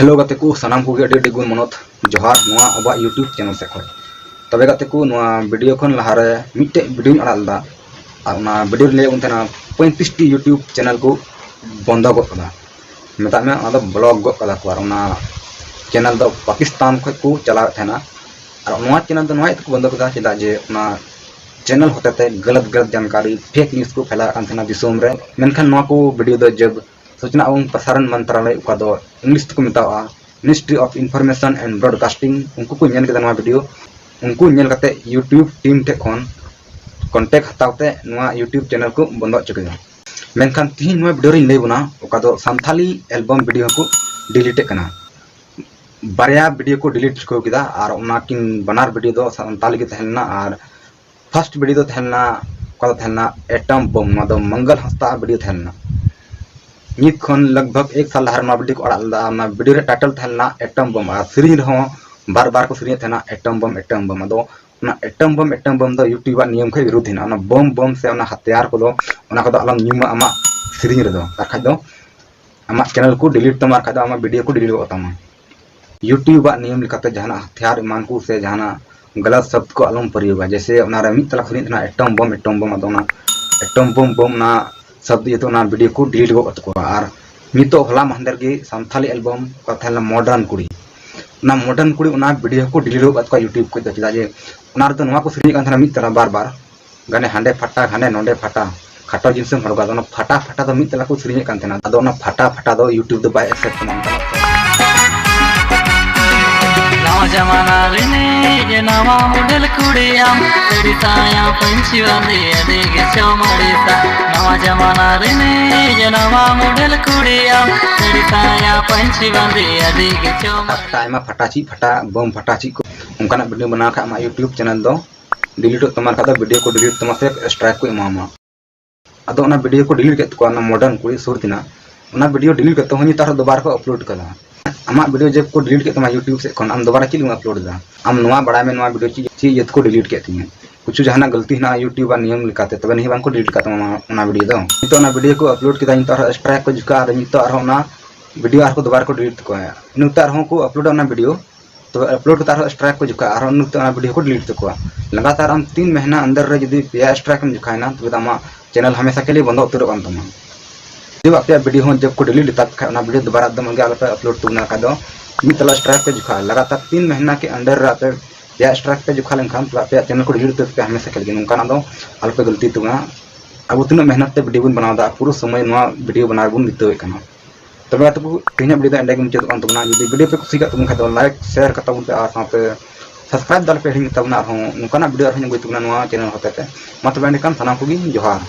Hello गाते को सानाम को अडी गुण मनत जोहार नोआ अब यूट्यूब चैनल से खय तबे गाते को नोआ वीडियो खन लहारे मिटे वीडियो अड़ालदा और ना वीडियो ले उनतेना 35 टी यूट्यूब चैनल को बंद गो कदा मेता में अदा ब्लॉग गो कदा को और ना चैनल दो पाकिस्तान खय को चला थेना और नोआ चैनल दो नोआ को बंद कदा चेदा जे ना चैनल होते गलत जानकारी फेक न्यूज़ को फैला थेना दिसोम रे मेनखान नोआ को वीडियो दो जब सूचना एवं प्रसारण मंत्रालय का इंग्लिश को मेतावा ministry of information and broadcasting उनको को नेल केदा वीडियो उनको नेल करते यूट्यूब टीम टे खन कांटेक्ट हतावते नोआ यूट्यूब चैनल को बंद चुकेगा मेनखान तीन नोआ वीडियो रे लेबना ओका दो संथाली एल्बम वीडियो को डिलीट कना बारया वीडियो को डिलीट चुको केदा और उना किन बनार वीडियो दो संथाली के तहलना और फर्स्ट वीडियो दो तहलना का तहलना एटम बम ना दो मंगल हस्ता वीडियो तहलना नित खन लगभग एक साल लहर वीडियो को अड़ा वीडियो रे टाइटल थेलना एटम बम और सीरीज रहो बार बार को सीरीज थेना एटम बम अदो ना एटम बम दो यूट्यूब नियम खै विरुद्ध हिना ना बम से ना हथियार को दो अलम न्यूमा आमा सीरीज रे दो तार खाय दो आमा चैनल को डिलीट तमा खाय दो आमा वीडियो को डिलीट तमा यूट्यूब नियम लिखाते जहाना हथियार ईमान को से जहाना गलत शब्द को अलम प्रयोग जैसे ओना रे मित तला सीरीज थेना एटम बम अदो ना एटम बम ना शब्द ये तो ना वीडियो को डिलीट गो को और मितो हला महंदर के संथाली एल्बम का थेला मॉडर्न कुड़ी ना मॉडर्न कुड़ी ना वीडियो को डिलीट गो को यूट्यूब को चला जे ओना तो नवा को सीरीज कान थेना मित तला बार बार गाने हांडे फटा गाने नोंडे फटा खाटो जिनसे हड़गा दो फटा दो मित तला को सीरीज कान थेना अदो ना फटा दो यूट्यूब दो बाय एक्सेप्ट ना जमाना रे नवा मॉडल कुड़ियाम तड़िताया पंछी वाले देगे चौमड़ीता नवा जमाना रे नवा मॉडल कुड़ियाम तड़िताया पंछी वाले देगे चौमड़ीता फटाची फटा बम फटाची को उनका वीडियो बना खा मा यूट्यूब चैनल दो डिलीट तमा का वीडियो को डिलीट तमा से स्ट्राइक को एमामा अदो ना वीडियो को डिलीट के को ना मॉडर्न कुड़ी सुरतिना ना वीडियो डिलीट के तो हनी तार दोबारा को अपलोड कला आमा वीडियो जब को डिलीट के तमा यूट्यूब से खन आम दोबारा चिल अपलोड दा आम नवा बड़ा में नवा वीडियो ची ये को डिलीट के तिने कुछ जहाना गलती ना यूट्यूब नियम लिखाते तबे नहीं बांको डिलीट का तमा ना वीडियो दो तो ना वीडियो को अपलोड के इन तार स्ट्राइक को जुका और तो और ना वीडियो आर को दोबारा को डिलीट को है इन तार हो को अपलोड ना वीडियो तो अपलोड के तार स्ट्राइक को जुका और इन तो वीडियो को डिलीट को लगातार हम 3 महीना अंदर रे यदि पे स्ट्राइक में जुका ना तो आमा चैनल हमेशा के लिए बंद उतर कान तमा जब आप वीडियो हो जब को डिलीट तक ना वीडियो दोबारा दम आगे अपलोड तुमना का दो मितला स्ट्राइक पे जुखा लगातार 3 महीना के अंडर रात या स्ट्राइक पे जुखा लेन तो आप चैनल को डिलीट पे हमेशा खेल उनका दो अल पे गलती तुना अब तीन मेहनत ते वीडियो बन बनादा पूरा समय नवा वीडियो बना बन बितावे कना तबे तो तीन वीडियो एंड के मुचाद कान तुना यदि वीडियो पे कुछ का तुम खातो लाइक शेयर करता बुते और साथे सब्सक्राइब दल पे हिंग तबना हो उनका वीडियो हन गई तुना नवा चैनल होते ते मत बेंड कान थाना को जोहार।